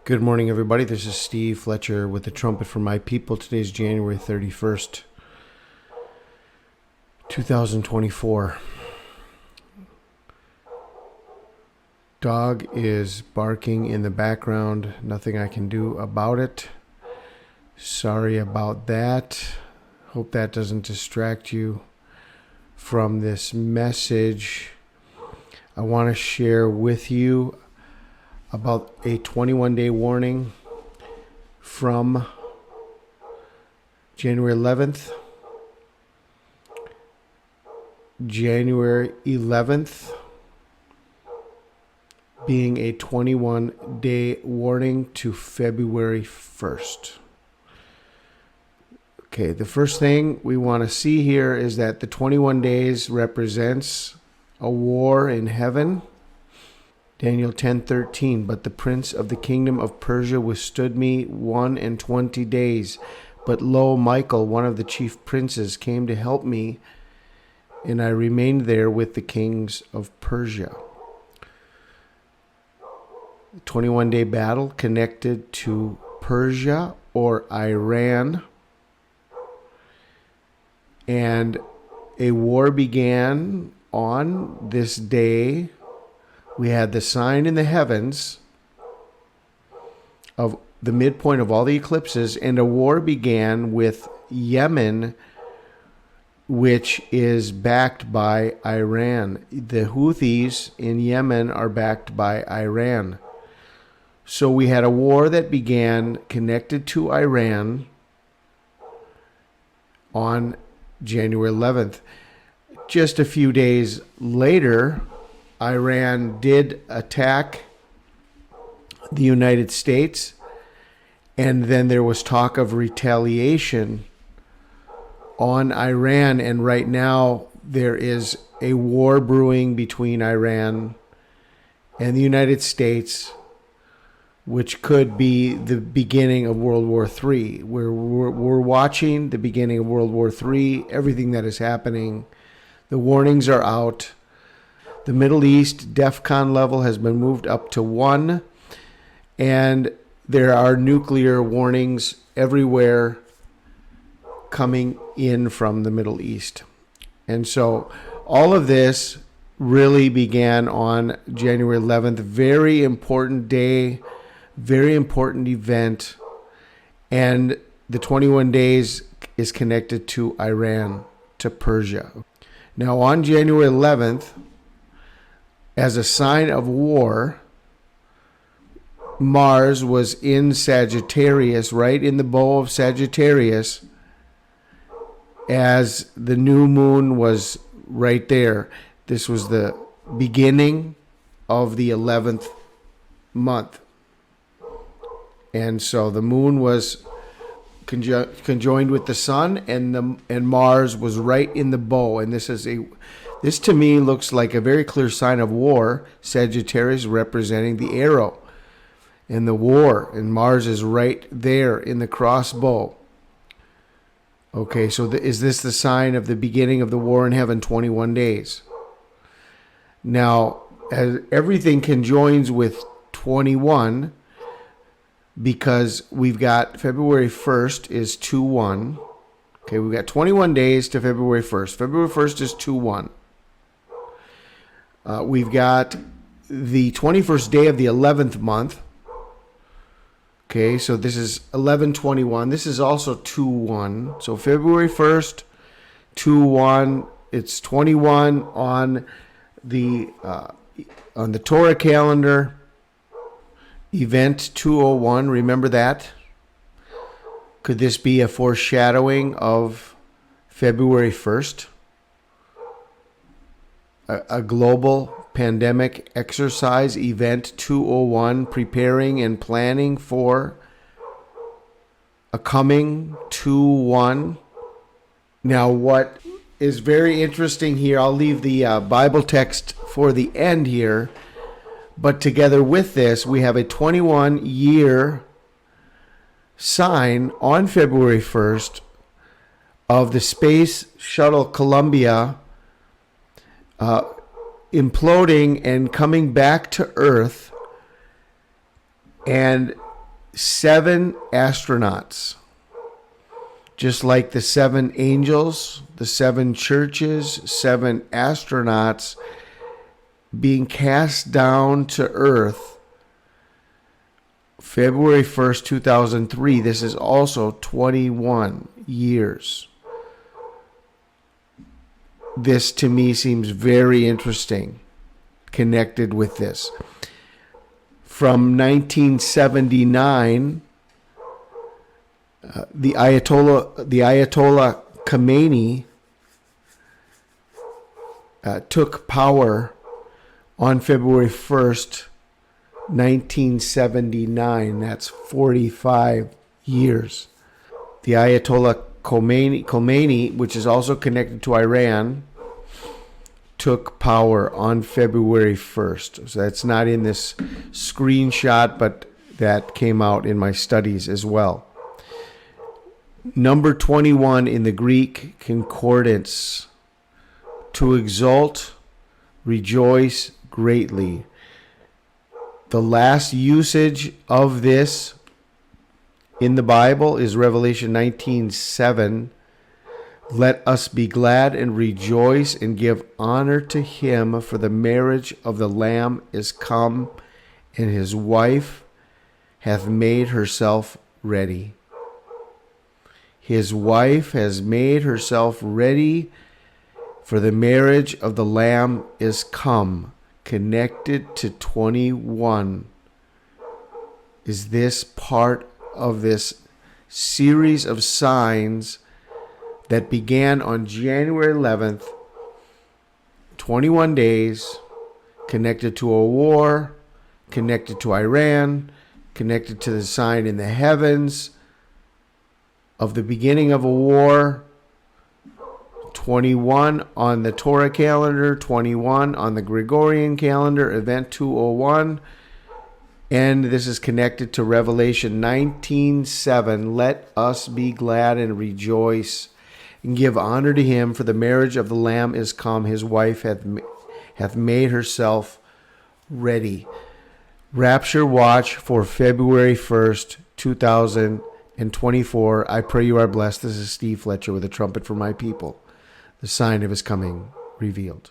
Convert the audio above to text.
Good morning, everybody. This is Steve Fletcher with the Trumpet for My People. Today is January 31st, 2024. Dog is barking in the background. Nothing I can do about it. Sorry about that. Hope that doesn't distract you from this message. I want to share with you about a 21-day warning from January 11th, January 11th being a 21-day warning to February 1st. Okay, the first thing we want to see here is that the 21 days represents a war in heaven. Daniel 10:13, but the prince of the kingdom of Persia withstood me 21 days. But lo, Michael, one of the chief princes, came to help me, and I remained there with the kings of Persia. 21-day battle connected to Persia or Iran. And a war began on this day. We had the sign in the heavens of the midpoint of all the eclipses, and a war began with Yemen, which is backed by Iran. The Houthis in Yemen are backed by Iran. So we had a war that began connected to Iran on January 11th. Just a few days later, Iran did attack the United States, and then there was talk of retaliation on Iran, and right now there is a war brewing between Iran and the United States, which could be the beginning of World War III. We're watching the beginning of World War III, everything that is happening. The warnings are out. The Middle East DEFCON level has been moved up to 1, and there are nuclear warnings everywhere coming in from the Middle East. And so all of this really began on January 11th. Very important day, very important event, and the 21 days is connected to Iran, to Persia. Now on January 11th, as a sign of war, Mars was in Sagittarius, right in the bow of Sagittarius, as the new moon was right there. This was the beginning of the 11th month. And so the moon was conjoined with the sun, and Mars was right in the bow. And this to me looks like a very clear sign of war. Sagittarius representing the arrow and the war, and Mars is right there in the crossbow. Okay, so is this the sign of the beginning of the war in heaven, 21 days? Now, as everything conjoins with 21, because we've got February 1st is 2-1. Okay, we've got 21 days to February 1st. February 1st is 2-1. We've got the 21st day of the 11th month. Okay, so this is 11/21. This is also 2-1. So February 1st, 2-1. It's 21 on the Torah calendar. Event 201. Remember that? Could this be a foreshadowing of February 1st? A global pandemic exercise, event 201, preparing and planning for a coming 2-1. Now, what is very interesting here, I'll leave the Bible text for the end here, but together with this, we have a 21-year sign on February 1st of the Space Shuttle Columbia imploding and coming back to Earth, and 7 astronauts, just like the 7 angels, the 7 churches, 7 astronauts being cast down to earth February 1st, 2003. This is also 21 years. This to me seems very interesting, connected with this. From 1979, the Ayatollah Khomeini took power on February 1st, 1979. That's 45 years. The Ayatollah Khomeini, which is also connected to Iran, took power on February 1st. So that's not in this screenshot, but that came out in my studies as well. Number 21 in the Greek concordance: to exult, rejoice greatly. The last usage of this in the Bible is Revelation 19:7. Let us be glad and rejoice and give honor to him, for the marriage of the Lamb is come, and his wife hath made herself ready. His wife has made herself ready, for the marriage of the Lamb is come. Connected to 21 is this part of this series of signs that began on January 11th, 21 days, connected to a war, connected to Iran, connected to the sign in the heavens of the beginning of a war. 21 on the Torah calendar, 21 on the Gregorian calendar, event 201. And this is connected to Revelation 19:7. Let us be glad and rejoice and give honor to him, for the marriage of the Lamb is come. His wife hath made herself ready. Rapture watch for February 1st, 2024. I pray you are blessed. This is Steve Fletcher with a trumpet for my people, the sign of his coming revealed.